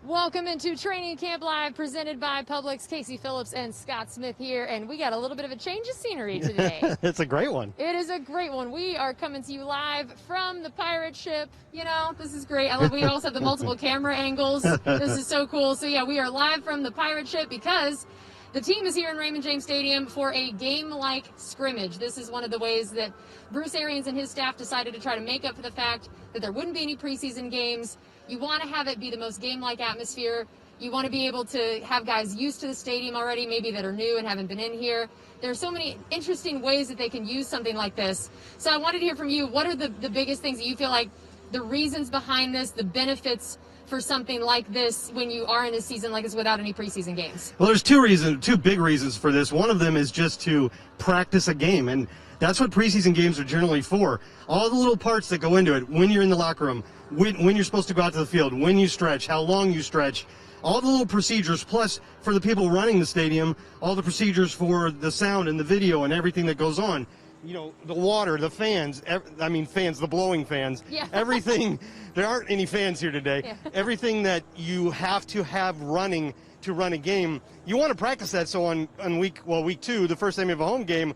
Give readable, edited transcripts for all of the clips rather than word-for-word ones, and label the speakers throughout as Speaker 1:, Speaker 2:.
Speaker 1: Welcome into Training Camp Live, presented by Publix. Casey Phillips and Scott Smith here, and we got a little bit of a change of scenery today.
Speaker 2: It's a great one.
Speaker 1: It is a great one. We are coming to you live from the pirate ship. You know, this is great. I love we also have the multiple camera angles. This is so cool. So yeah, we are live from the pirate ship because the team is here in Raymond James Stadium for a game-like scrimmage. This is one of the ways that Bruce Arians and his staff decided to try to make up for the fact that there wouldn't be any preseason games. You want to have it be the most game-like atmosphere. You want to be able to have guys used to the stadium already, maybe that are new and haven't been in here. There are so many interesting ways that they can use something like this. So I wanted to hear from you, what are the biggest things that you feel like the reasons behind this, the benefits for something like this when you are in a season like this without any preseason games?
Speaker 2: Well, there's two big reasons for this. One of them is just to practice a game, and that's what preseason games are generally for. All the little parts that go into it, when you're in the locker room, when you're supposed to go out to the field, when you stretch, how long you stretch, all the little procedures, plus for the people running the stadium, all the procedures for the sound and the video and everything that goes on. You know, the water, the fans, the blowing fans,
Speaker 1: yeah.
Speaker 2: Everything. There aren't any fans here today.
Speaker 1: Yeah.
Speaker 2: Everything that you have to have running to run a game, you want to practice that so on week 2, the first time you have a home game,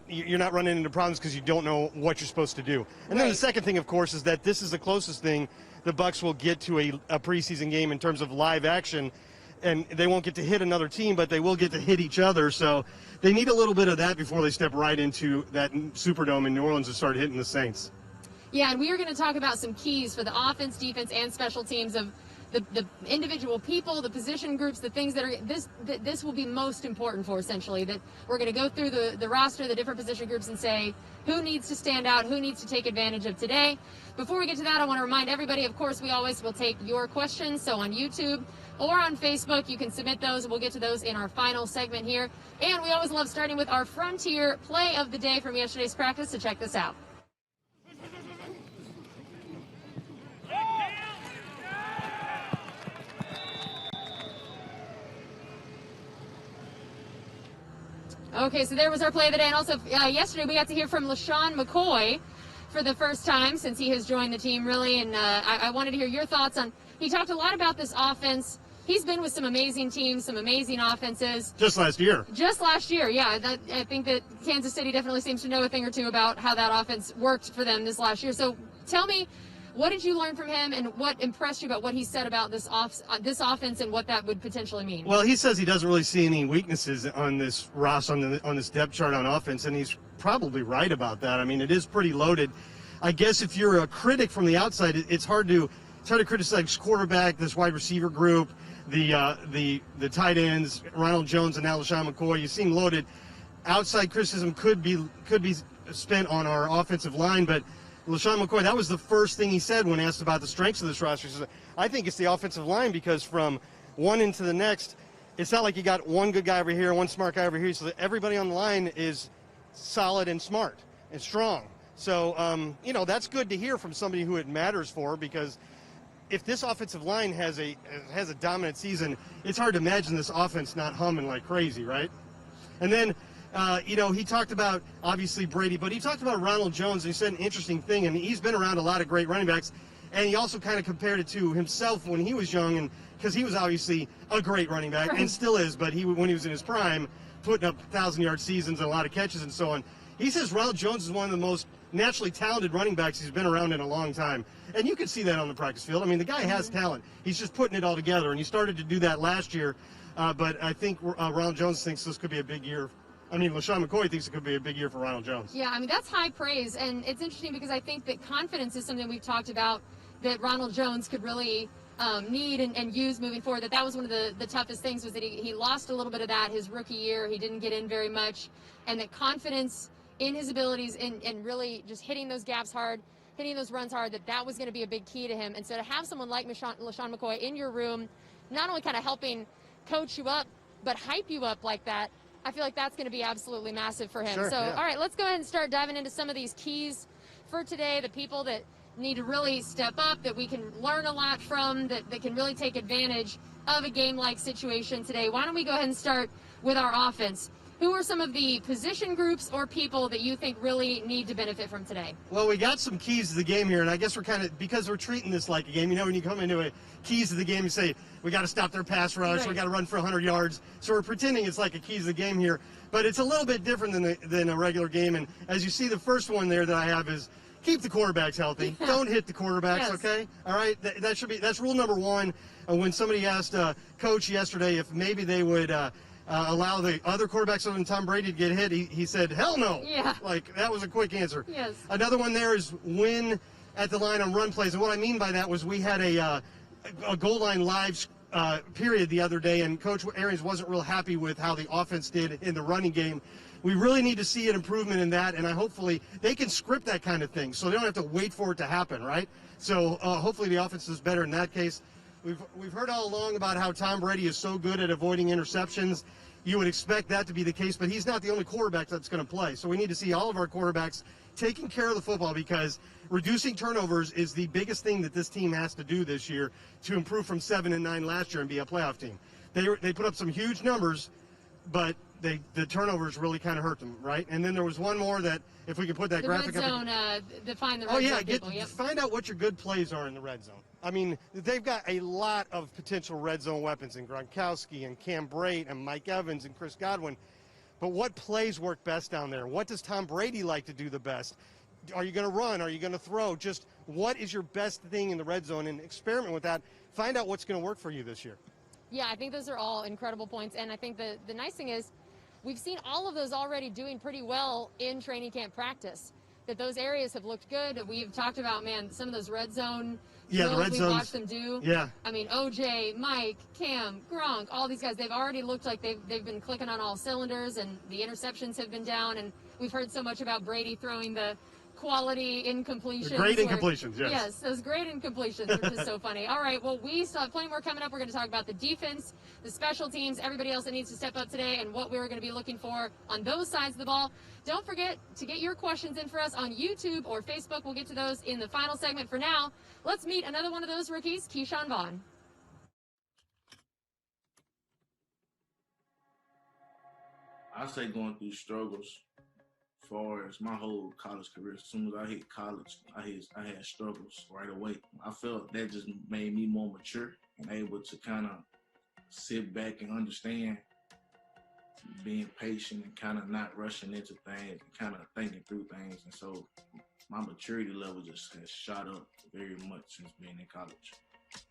Speaker 2: you're not running into problems because you don't know what you're supposed to do. And then the second thing, of course, is that this is the closest thing the Bucs will get to a preseason game in terms of live action. And they won't get to hit another team, but they will get to hit each other. So they need a little bit of that before they step right into that Superdome in New Orleans and start hitting the Saints.
Speaker 1: Yeah, and we are going to talk about some keys for the offense, defense, and special teams of the individual people, the position groups, the things that are this will be most important for, essentially, that we're going to go through the roster, the different position groups, and say who needs to stand out, who needs to take advantage of today. Before we get to that, I want to remind everybody, of course, we always will take your questions. So on YouTube or on Facebook, you can submit those, and we'll get to those in our final segment here. And we always love starting with our Frontier play of the day from yesterday's practice, so check this out. Okay, so there was our play of the day. And also, yesterday we got to hear from Lesean McCoy for the first time since he has joined the team, really. And I wanted to hear your thoughts on, he talked a lot about this offense. He's been with some amazing teams, some amazing offenses.
Speaker 2: Just last year,
Speaker 1: yeah. I think that Kansas City definitely seems to know a thing or two about how that offense worked for them this last year. So tell me, what did you learn from him, and what impressed you about what he said about this offense and what that would potentially mean?
Speaker 2: Well, he says he doesn't really see any weaknesses on this roster, on this depth chart on offense, and he's probably right about that. I mean, it is pretty loaded. I guess if you're a critic from the outside, it's hard to criticize quarterback, this wide receiver group, the tight ends, Ronald Jones and now Lesean McCoy. You seem loaded. Outside criticism could be spent on our offensive line, but Lesean McCoy, that was the first thing he said when asked about the strengths of this roster. He said, I think it's the offensive line, because from one into the next, it's not like you got one good guy over here, one smart guy over here. So that everybody on the line is solid and smart and strong. So, that's good to hear from somebody who it matters for, because if this offensive line has a dominant season, it's hard to imagine this offense not humming like crazy, right? And then, he talked about, obviously, Brady, but he talked about Ronald Jones, and he said an interesting thing, and he's been around a lot of great running backs, and he also kind of compared it to himself when he was young, and because he was obviously a great running back, and still is, but when he was in his prime, putting up 1,000-yard seasons and a lot of catches and so on. He says Ronald Jones is one of the most naturally talented running backs he's been around in a long time, and you can see that on the practice field. I mean, the guy has talent. He's just putting it all together, and he started to do that last year, but I think Ronald Jones thinks this could be a big year. Lesean McCoy thinks it could be a big year for Ronald Jones.
Speaker 1: Yeah, that's high praise, and it's interesting because I think that confidence is something we've talked about that Ronald Jones could really need and use moving forward. That was one of the toughest things, was that he lost a little bit of that his rookie year. He didn't get in very much, and that confidence in his abilities and really just hitting those gaps hard, hitting those runs hard, that was going to be a big key to him. And so to have someone like Lesean McCoy in your room, not only kind of helping coach you up, but hype you up like that, I feel like that's going to be absolutely massive for him.
Speaker 2: Sure,
Speaker 1: so,
Speaker 2: yeah.
Speaker 1: All right, let's go ahead and start diving into some of these keys for today, the people that need to really step up, that we can learn a lot from, that can really take advantage of a game-like situation today. Why don't we go ahead and start with our offense? who are some of the position groups or people that you think really need to benefit from today?
Speaker 2: Well, we got some keys to the game here, and I guess we're kind of, because we're treating this like a game, when you come into a keys to the game, you say, we got to stop their pass rush,
Speaker 1: right.
Speaker 2: We got to run for 100 yards. So we're pretending it's like a keys to the game here, but it's a little bit different than a regular game. And as you see, the first one there that I have is keep the quarterbacks healthy.
Speaker 1: Yeah.
Speaker 2: Don't hit the quarterbacks,
Speaker 1: yes.
Speaker 2: okay? All right, that's rule number one. When somebody asked Coach yesterday if maybe they would allow the other quarterbacks other than Tom Brady to get hit, he said, hell no.
Speaker 1: Yeah.
Speaker 2: Like, that was a quick answer.
Speaker 1: Yes.
Speaker 2: Another one there is win at the line on run plays. And what I mean by that was we had a goal line live period the other day, and Coach Arians wasn't real happy with how the offense did in the running game. We really need to see an improvement in that, and hopefully they can script that kind of thing so they don't have to wait for it to happen, right? So hopefully the offense is better in that case. We've heard all along about how Tom Brady is so good at avoiding interceptions. You would expect that to be the case, but he's not the only quarterback that's going to play. So we need to see all of our quarterbacks taking care of the football, because reducing turnovers is the biggest thing that this team has to do this year to improve from 7-9 last year and be a playoff team. They put up some huge numbers, but the turnovers really kind of hurt them, right? And then there was one more that, if we could put that graphic up.
Speaker 1: The red zone, define the red zone people. Yep.
Speaker 2: Find out what your good plays are in the red zone. I mean, they've got a lot of potential red zone weapons in Gronkowski and Cam Brate and Mike Evans and Chris Godwin. But what plays work best down there? What does Tom Brady like to do the best? Are you going to run? Are you going to throw? Just what is your best thing in the red zone, and experiment with that. Find out what's going to work for you this year.
Speaker 1: Yeah, I think those are all incredible points. And I think the nice thing is we've seen all of those already doing pretty well in training camp practice, that those areas have looked good. We've talked about, man, some of those red zone
Speaker 2: the red
Speaker 1: we've watched them do.
Speaker 2: Yeah.
Speaker 1: I mean, OJ, Mike, Cam, Gronk, all these guys, they've already looked like they've been clicking on all cylinders, and the interceptions have been down. And we've heard so much about Brady throwing the quality incompletions.
Speaker 2: Great incompletions, yes.
Speaker 1: Yes, those great incompletions are just so funny. All right, well, we still have plenty more coming up. We're going to talk about the defense, the special teams, everybody else that needs to step up today, and what we're going to be looking for on those sides of the ball. Don't forget to get your questions in for us on YouTube or Facebook. We'll get to those in the final segment. For now, let's meet another one of those rookies, Keyshawn Vaughn.
Speaker 3: I say going through struggles. As far as my whole college career, as soon as I hit college, I had struggles right away. I felt that just made me more mature and able to kind of sit back and understand, being patient and kind of not rushing into things and kind of thinking through things. And so my maturity level just has shot up very much since being in college.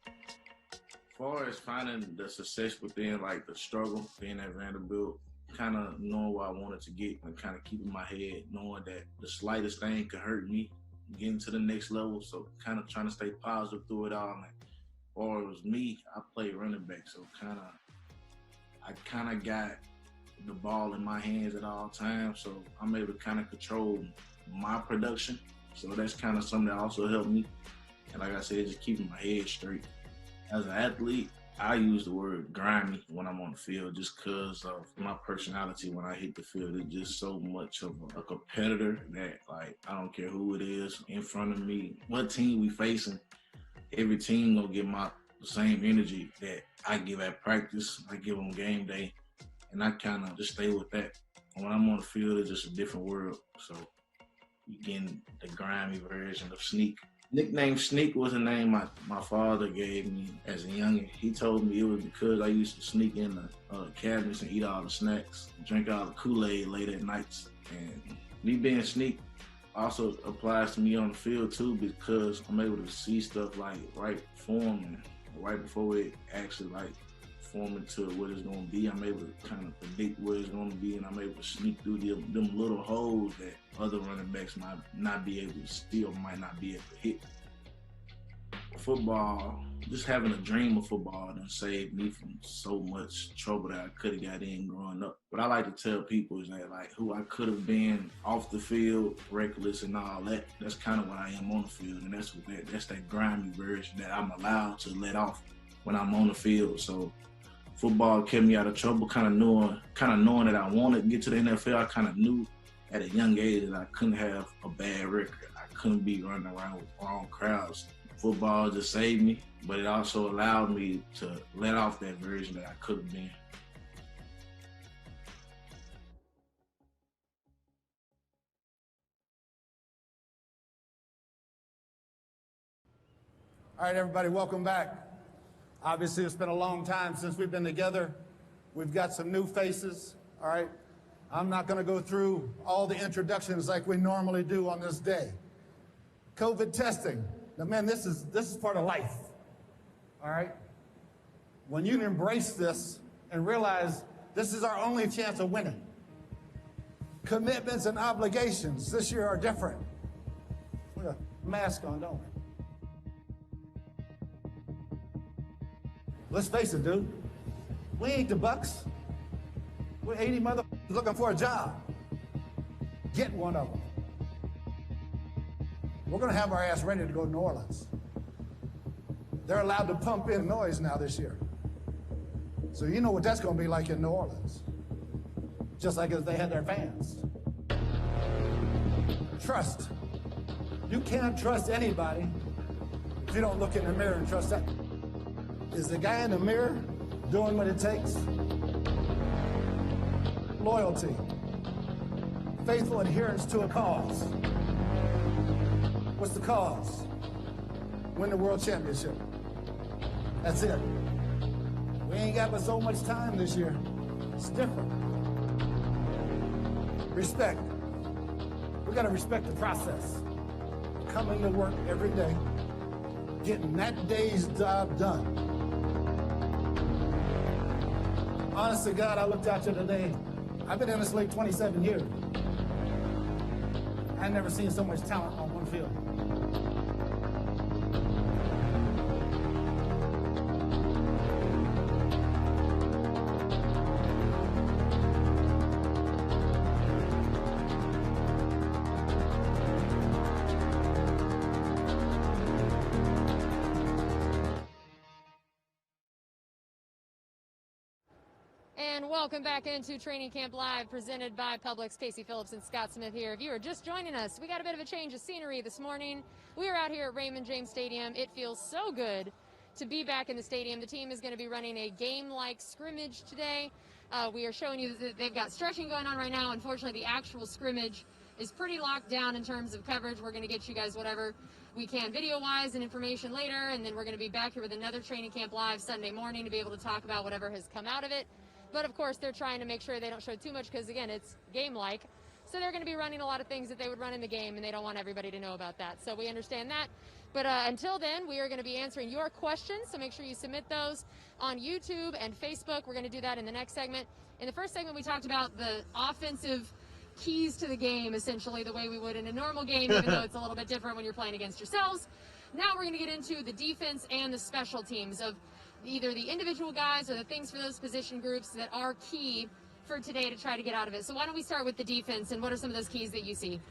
Speaker 3: As far as finding the success within, like the struggle, being at Vanderbilt, kind of knowing where I wanted to get and kind of keeping my head, knowing that the slightest thing could hurt me getting to the next level. So kind of trying to stay positive through it all. And or it was me, I played running back. So I kind of got the ball in my hands at all times. So I'm able to kind of control my production. So that's kind of something that also helped me. And like I said, just keeping my head straight. As an athlete, I use the word grimy when I'm on the field just because of my personality when I hit the field. It's just so much of a competitor that, like, I don't care who it is in front of me, what team we facing, every team gonna get the same energy that I give at practice, I give on game day, and I kind of just stay with that. When I'm on the field, it's just a different world. So you getting the grimy version of Sneak. Nickname Sneak was a name my father gave me as a youngin'. He told me it was because I used to sneak in the cabinets and eat all the snacks, drink all the Kool-Aid late at nights. And me being Sneak also applies to me on the field too, because I'm able to see stuff like right forming, right before it actually like forming to what it's going to be. I'm able to kind of predict what it's going to be, and I'm able to sneak through them little holes that other running backs might not be able to see or might not be able to hit. Football, just having a dream of football done saved me from so much trouble that I could have got in growing up. What I like to tell people is that, like, who I could have been off the field, reckless and all that, that's kind of what I am on the field, and that's that grimy version that I'm allowed to let off when I'm on the field. So football kept me out of trouble, kind of knowing that I wanted to get to the NFL. I kind of knew at a young age that I couldn't have a bad record. I couldn't be running around with wrong crowds. Football just saved me, but it also allowed me to let off that version that I could have been.
Speaker 4: All right, everybody, welcome back. Obviously, it's been a long time since we've been together. We've got some new faces, all right? I'm not going to go through all the introductions like we normally do on this day. COVID testing. Now, man, this is part of life, all right? When you embrace this and realize this is our only chance of winning. Commitments and obligations this year are different. We got a mask on, don't we? Let's face it, dude. We ain't the Bucks. We're 80 motherfuckers looking for a job. Get one of them. We're going to have our ass ready to go to New Orleans. They're allowed to pump in noise now this year. So you know what that's going to be like in New Orleans. Just like as they had their fans. Trust. You can't trust anybody if you don't look in the mirror and trust that. Is the guy in the mirror doing what it takes? Loyalty. Faithful adherence to a cause. What's the cause? Win the world championship. That's it. We ain't got but so much time this year. It's different. Respect. We gotta respect the process. Coming to work every day, getting that day's job done. Honest to God, I looked out here today. I've been in this league 27 years. I've never seen so much talent on one field.
Speaker 1: And welcome back into Training Camp Live, presented by Publix. Casey Phillips and Scott Smith here. If you are just joining us, we got a bit of a change of scenery this morning. We are out here at Raymond James Stadium. It feels so good to be back in the stadium. The team is going to be running a game-like scrimmage today. We are showing you that they've got stretching going on right now. Unfortunately, the actual scrimmage is pretty locked down in terms of coverage. We're going to get you guys whatever we can video-wise and information later, and then we're going to be back here with another Training Camp Live Sunday morning to be able to talk about whatever has come out of it. But, of course, they're trying to make sure they don't show too much because, again, it's game-like. So they're going to be running a lot of things that they would run in the game, and they don't want everybody to know about that. So we understand that. But until then, we are going to be answering your questions. So make sure you submit those on YouTube and Facebook. We're going to do that in the next segment. In the first segment, we talked about the offensive keys to the game, essentially, the way we would in a normal game, even though it's a little bit different when you're playing against yourselves. Now we're going to get into the defense and the special teams of either the individual guys or the things for those position groups that are key for today to try to get out of it. So why don't we start with the defense, and what are some of those keys that you see?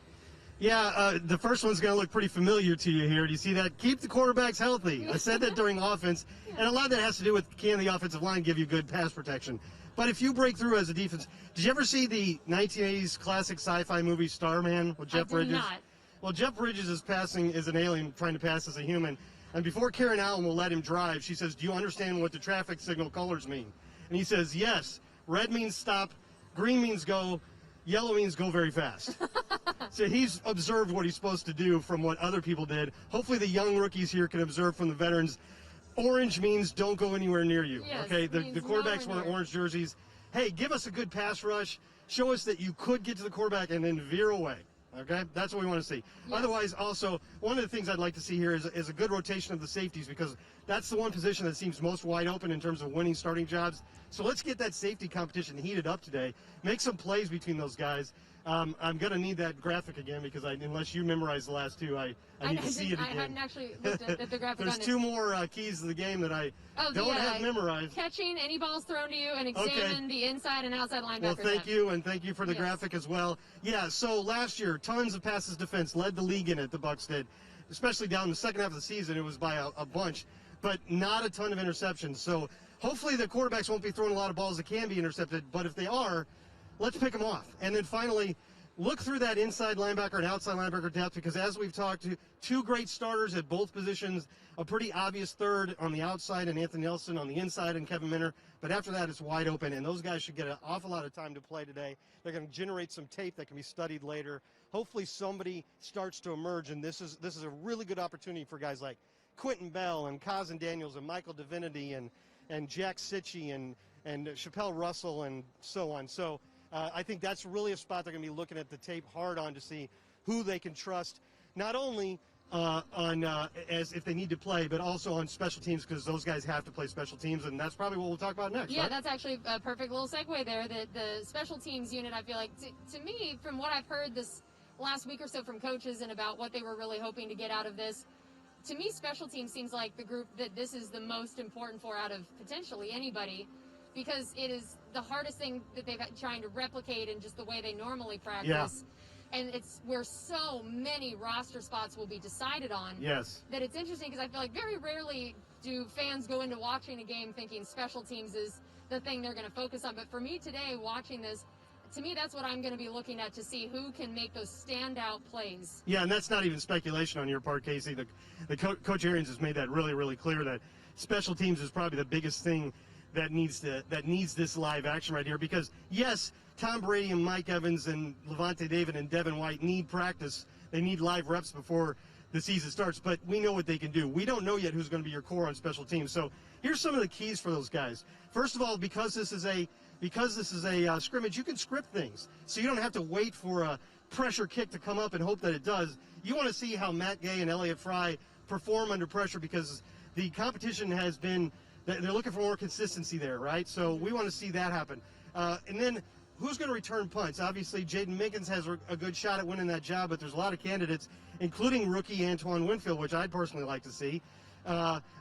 Speaker 2: Yeah, the first one's going to look pretty familiar to you here. Do you see that? Keep the quarterbacks healthy. I said that during offense, and a lot of that has to do with can the offensive line give you good pass protection. But if you break through as a defense, did you ever see the 1980s classic sci-fi movie Starman with Jeff Bridges?
Speaker 1: Not.
Speaker 2: Well, Jeff Bridges is passing as an alien trying to pass as a human. And before Karen Allen will let him drive, she says, do you understand what the traffic signal colors mean? And he says, yes. Red means stop, green means go, yellow means go very fast. So he's observed what he's supposed to do from what other people did. Hopefully the young rookies here can observe from the veterans. Orange means don't go anywhere near you.
Speaker 1: Yes,
Speaker 2: okay, the quarterbacks wear orange jerseys. Hey, give us a good pass rush. Show us that you could get to the quarterback and then veer away. Okay, that's what we want to see. Yes. Otherwise, also, one of the things I'd like to see here is a good rotation of the safeties, because that's the one position that seems most wide open in terms of winning starting jobs. So let's get that safety competition heated up today. Make some plays between those guys. I'm going to need that graphic again because unless you memorize the last two, I need to see it again.
Speaker 1: I hadn't actually looked at the graphic.
Speaker 2: There's two more keys to the game that I don't have memorized.
Speaker 1: Catching any balls thrown to you and examine the inside and outside linebacker.
Speaker 2: Well, thank you, and thank you for the graphic as well. Yeah, so last year, tons of passes defense, led the league in it, the Bucs did. Especially down the second half of the season, it was by a bunch, but not a ton of interceptions. So hopefully the quarterbacks won't be throwing a lot of balls that can be intercepted, but if they are, let's pick them off. And then finally, look through that inside linebacker and outside linebacker depth, because as we've talked to, two great starters at both positions, a pretty obvious third on the outside and Anthony Nelson on the inside and Kevin Minter. But after that, it's wide open, and those guys should get an awful lot of time to play today. They're going to generate some tape that can be studied later. Hopefully somebody starts to emerge, and this is a really good opportunity for guys like Quentin Bell and Cousin Daniels and Michael Divinity and Jack Sitchie and Chappelle Russell and so on. So I think that's really a spot they're going to be looking at the tape hard on to see who they can trust, not only as if they need to play, but also on special teams, because those guys have to play special teams, and that's probably what we'll talk about next.
Speaker 1: Yeah,
Speaker 2: right?
Speaker 1: That's actually a perfect little segue there. The special teams unit, I feel like, to me, from what I've heard this last week or so from coaches and about what they were really hoping to get out of this, to me, special teams seems like the group that this is the most important for out of potentially anybody, because it is the hardest thing that they've had trying to replicate in just the way they normally practice.
Speaker 2: Yeah.
Speaker 1: And it's where so many roster spots will be decided on.
Speaker 2: Yes.
Speaker 1: That it's interesting, because I feel like very rarely do fans go into watching a game thinking special teams is the thing they're going to focus on. But for me today, watching this, to me, that's what I'm going to be looking at to see who can make those standout plays.
Speaker 2: Yeah, and that's not even speculation on your part, Casey. Coach Arians has made that really, really clear that special teams is probably the biggest thing that needs this live action right here. Because yes, Tom Brady and Mike Evans and Levante David and Devin White need practice. They need live reps before the season starts, but we know what they can do. We don't know yet who's going to be your core on special teams. So here's some of the keys for those guys. First of all, because this is a scrimmage, you can script things. So you don't have to wait for a pressure kick to come up and hope that it does. You want to see how Matt Gay and Elliott Fry perform under pressure, because the competition has been, they're looking for more consistency there, right? So we want to see that happen. And then who's going to return punts? Obviously, Jaden Minkins has a good shot at winning that job, but there's a lot of candidates, including rookie Antoine Winfield, which I'd personally like to see.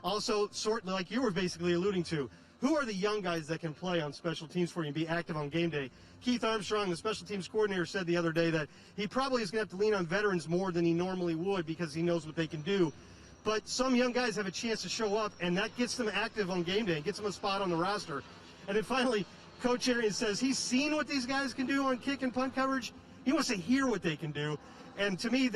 Speaker 2: Also, like you were basically alluding to, who are the young guys that can play on special teams for you and be active on game day? Keith Armstrong, the special teams coordinator, said the other day that he probably is going to have to lean on veterans more than he normally would, because he knows what they can do. But some young guys have a chance to show up, and that gets them active on game day and gets them a spot on the roster. And then finally, Coach Arians says he's seen what these guys can do on kick and punt coverage. He wants to hear what they can do. And to me,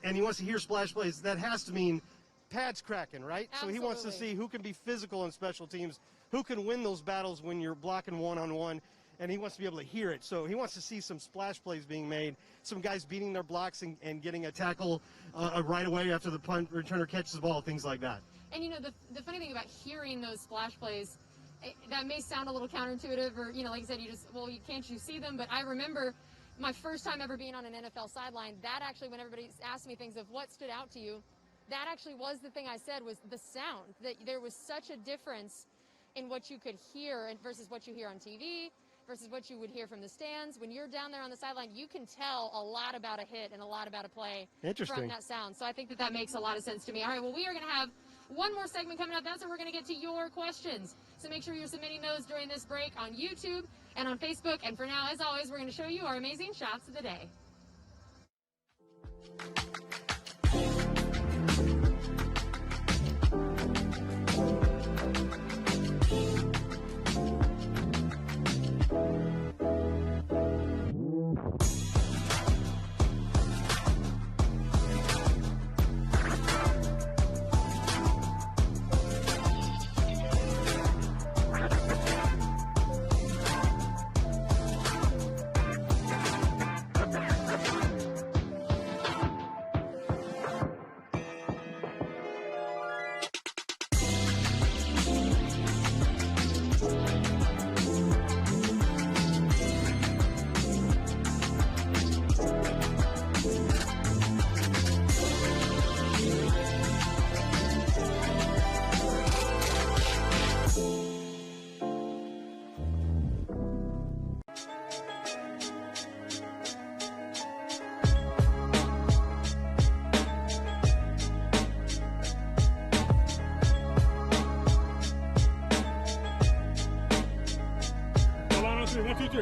Speaker 2: and he wants to hear splash plays, that has to mean pads cracking, right?
Speaker 1: Absolutely.
Speaker 2: So he wants to see who can be physical on special teams, who can win those battles when you're blocking one-on-one, and he wants to be able to hear it. So he wants to see some splash plays being made, some guys beating their blocks and getting a tackle right away after the punt returner catches the ball, things like that.
Speaker 1: And, the funny thing about hearing those splash plays, that may sound a little counterintuitive, or, like I said, can't you see them? But I remember my first time ever being on an NFL sideline, that actually, when everybody asked me things of what stood out to you, that actually was the thing I said, was the sound. That there was such a difference in what you could hear versus what you hear on TV versus what you would hear from the stands. When you're down there on the sideline, you can tell a lot about a hit and a lot about a play from that sound. So I think that makes a lot of sense to me. All right, well, we are going to have one more segment coming up. That's where we're going to get to your questions. So make sure you're submitting those during this break on YouTube and on Facebook. And for now, as always, we're going to show you our amazing shots of the day.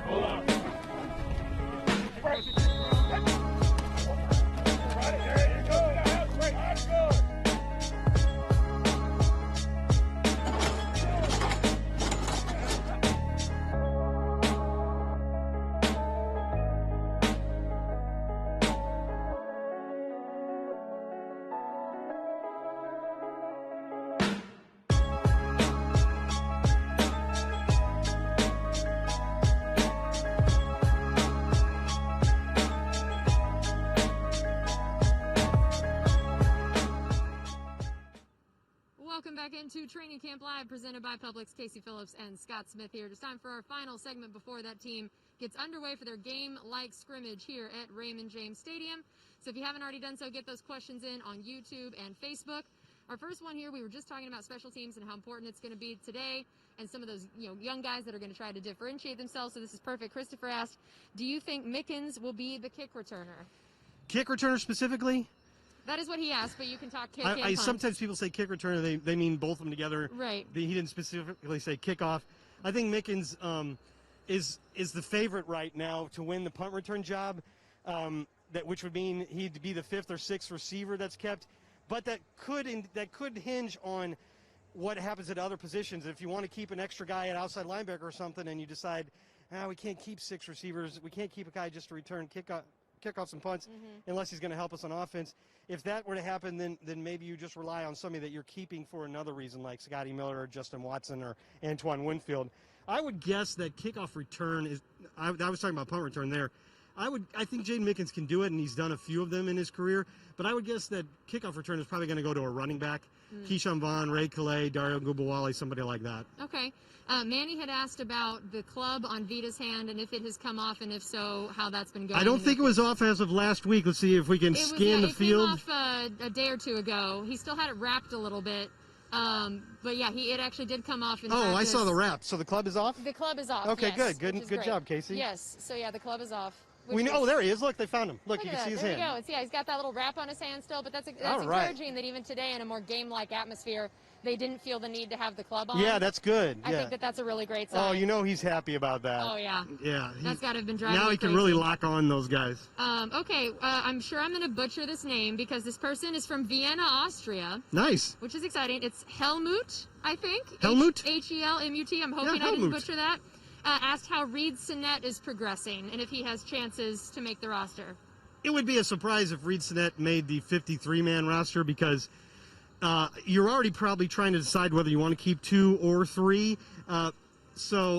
Speaker 5: Hold on.
Speaker 1: Training Camp Live presented by Publix. Casey Phillips and Scott Smith here. It's time for our final segment before that team gets underway for their game-like scrimmage here at Raymond James Stadium. So if you haven't already done so, get those questions in on YouTube and Facebook. Our first one here, we were just talking about special teams and how important it's going to be today and some of those young guys that are going to try to differentiate themselves. So this is perfect. Christopher asked, do you think Mickens will be the kick returner?
Speaker 2: Kick returner specifically?
Speaker 1: That is what he asked, but you can talk kick and punt.
Speaker 2: Sometimes people say kick returner, they mean both of them together.
Speaker 1: Right.
Speaker 2: He didn't specifically say kickoff. I think Mickens is the favorite right now to win the punt return job, which would mean he'd be the 5th or 6th receiver that's kept. But that could hinge on what happens at other positions. If you want to keep an extra guy at outside linebacker or something, and you decide, we can't keep 6 receivers, we can't keep a guy just to return kickoffs and punts unless he's going to help us on offense. If that were to happen, then maybe you just rely on somebody that you're keeping for another reason, like Scotty Miller or Justin Watson or Antoine Winfield. I would guess that kickoff return is. I was talking about punt return there. I think Jaden Mickens can do it, and he's done a few of them in his career. But I would guess that kickoff return is probably going to go to a running back. Keyshawn Vaughn, Ray Calais, Dario Gubawale, somebody like that.
Speaker 1: Okay. Manny had asked about the club on Vita's hand and if it has come off, and if so, how that's been going.
Speaker 2: I don't think it was off as of last week. Let's see if we can scan the field.
Speaker 1: It came off a day or two ago. He still had it wrapped a little bit. But yeah, it actually did come off in practice.
Speaker 2: I saw the wrap. So the club is off?
Speaker 1: The club is off.
Speaker 2: Okay,
Speaker 1: yes,
Speaker 2: good job, Casey.
Speaker 1: Yes. So yeah, the club is off.
Speaker 2: There he is. Look, they found him. Look, you can see his hand.
Speaker 1: There we go. He's got that little wrap on his hand still, but that's encouraging that even today in a more game-like atmosphere, they didn't feel the need to have the club on.
Speaker 2: Yeah, that's good.
Speaker 1: I think that's a really great sign.
Speaker 2: Oh, he's happy about that.
Speaker 1: Oh, yeah.
Speaker 2: Yeah.
Speaker 1: That's got to have been driving
Speaker 2: Now he can really lock on those guys.
Speaker 1: Okay, I'm sure I'm going to butcher this name because this person is from Vienna, Austria.
Speaker 2: Nice.
Speaker 1: Which is exciting. It's Helmut, I think.
Speaker 2: Helmut?
Speaker 1: Helmut. I'm hoping I didn't butcher that. Asked how Reed Sinnett is progressing and if he has chances to make the roster.
Speaker 2: It would be a surprise if Reed Sinnett made the 53-man roster because you're already probably trying to decide whether you want to keep 2 or 3. And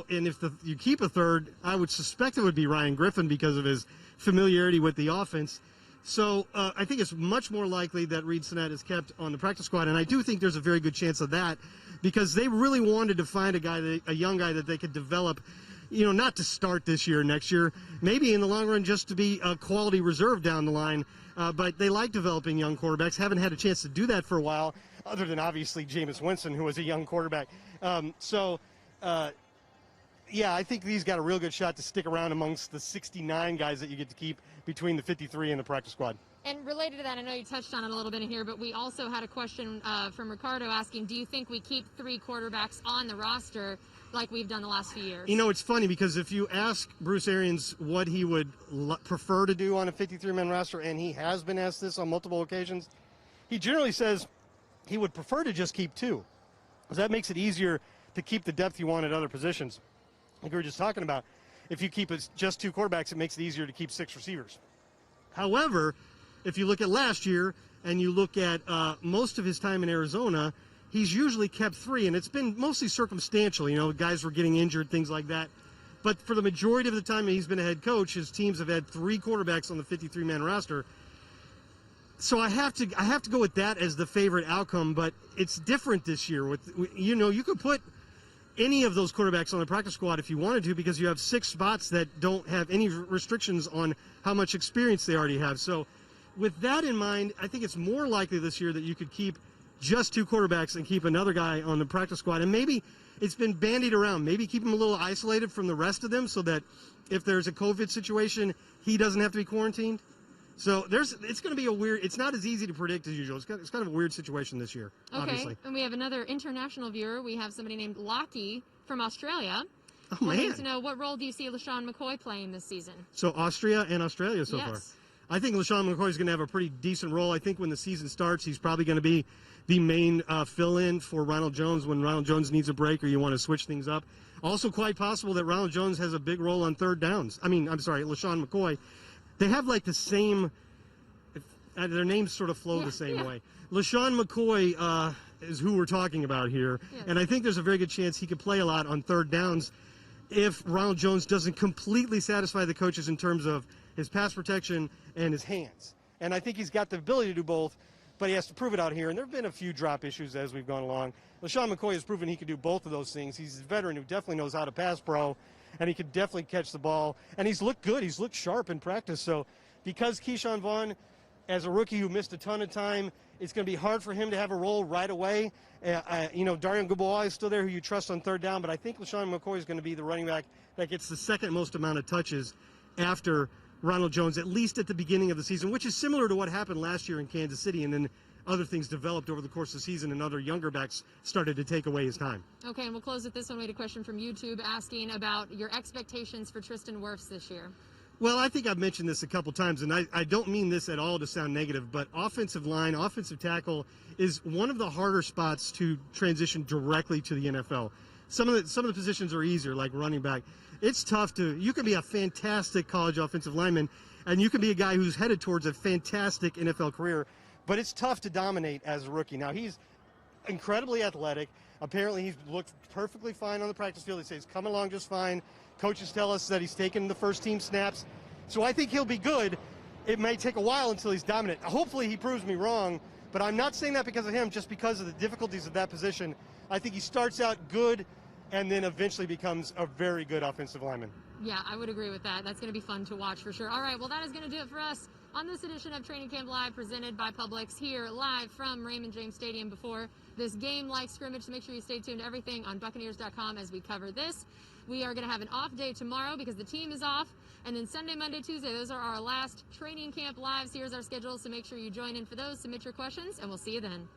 Speaker 2: if you keep a third, I would suspect it would be Ryan Griffin because of his familiarity with the offense. So I think it's much more likely that Reed Sinnett is kept on the practice squad, and I do think there's a very good chance of that because they really wanted to find a young guy that they could develop, not to start this year, next year, maybe in the long run just to be a quality reserve down the line. But they like developing young quarterbacks. Haven't had a chance to do that for a while, other than obviously Jameis Winston, who was a young quarterback. Yeah, I think he's got a real good shot to stick around amongst the 69 guys that you get to keep between the 53 and the practice squad.
Speaker 1: And related to that, I know you touched on it a little bit in here, but we also had a question from Ricardo asking, do you think we keep 3 quarterbacks on the roster like we've done the last few years?
Speaker 2: It's funny because if you ask Bruce Arians what he would prefer to do on a 53-man roster, and he has been asked this on multiple occasions, he generally says he would prefer to just keep 2. Because that makes it easier to keep the depth you want at other positions. Like we were just talking about, if you keep just 2 quarterbacks, it makes it easier to keep 6 receivers. However, if you look at last year and you look at most of his time in Arizona, he's usually kept 3, and it's been mostly circumstantial. Guys were getting injured, things like that. But for the majority of the time he's been a head coach, his teams have had 3 quarterbacks on the 53-man roster. So I have to go with that as the favorite outcome, but it's different this year. You could put any of those quarterbacks on the practice squad if you wanted to because you have 6 spots that don't have any restrictions on how much experience they already have. So with that in mind, I think it's more likely this year that you could keep just 2 quarterbacks and keep another guy on the practice squad. And maybe it's been bandied around. Maybe keep him a little isolated from the rest of them so that if there's a COVID situation, he doesn't have to be quarantined. So it's going to be it's not as easy to predict as usual. It's kind of a weird situation this year, obviously.
Speaker 1: And we have another international viewer. We have somebody named Lockie from Australia.
Speaker 2: Oh, man.
Speaker 1: Wanting to know, what role do you see Lesean McCoy playing this season?
Speaker 2: So Austria and Australia so far.
Speaker 1: Yes.
Speaker 2: I think Lesean McCoy is going to have a pretty decent role. I think when the season starts, he's probably going to be the main fill-in for Ronald Jones when Ronald Jones needs a break or you want to switch things up. Also quite possible that Ronald Jones has a big role on third downs. Lesean McCoy. They have like the same, their names sort of flow the same way. Lesean McCoy is who we're talking about here. Yes. And I think there's a very good chance he could play a lot on third downs if Ronald Jones doesn't completely satisfy the coaches in terms of his pass protection and his hands. And I think he's got the ability to do both. but he has to prove it out here. And there have been a few drop issues as we've gone along. Lesean McCoy has proven he can do both of those things. He's a veteran who definitely knows how to pass pro, and he could definitely catch the ball. And he's looked good. He's looked sharp in practice. So because Keyshawn Vaughn, as a rookie who missed a ton of time, it's going to be hard for him to have a role right away. Darian Gaboa is still there, who you trust on third down, but I think Lesean McCoy is going to be the running back that gets the second most amount of touches after Ronald Jones, at least at the beginning of the season, which is similar to what happened last year in Kansas City, and then other things developed over the course of the season, and other younger backs started to take away his time.
Speaker 1: Okay, and we'll close with this one. We had a question from YouTube asking about your expectations for Tristan Wirfs this year.
Speaker 2: Well, I think I've mentioned this a couple times, and I don't mean this at all to sound negative, but offensive line, offensive tackle is one of the harder spots to transition directly to the NFL. Some of the positions are easier, like running back. It's tough you can be a fantastic college offensive lineman, and you can be a guy who's headed towards a fantastic NFL career, but it's tough to dominate as a rookie. Now, he's incredibly athletic. Apparently, he's looked perfectly fine on the practice field. He says he's coming along just fine. Coaches tell us that he's taken the first team snaps. So I think he'll be good. It may take a while until he's dominant. Hopefully he proves me wrong, but I'm not saying that because of him, just because of the difficulties of that position. I think he starts out good and then eventually becomes a very good offensive lineman.
Speaker 1: Yeah, I would agree with that. That's going to be fun to watch for sure. All right, well, that is going to do it for us on this edition of Training Camp Live, presented by Publix, here live from Raymond James Stadium before this game like scrimmage. So make sure you stay tuned to everything on Buccaneers.com as we cover this. We are going to have an off day tomorrow because the team is off. And then Sunday, Monday, Tuesday, those are our last Training Camp Lives. Here's our schedule, so make sure you join in for those. Submit your questions, and we'll see you then.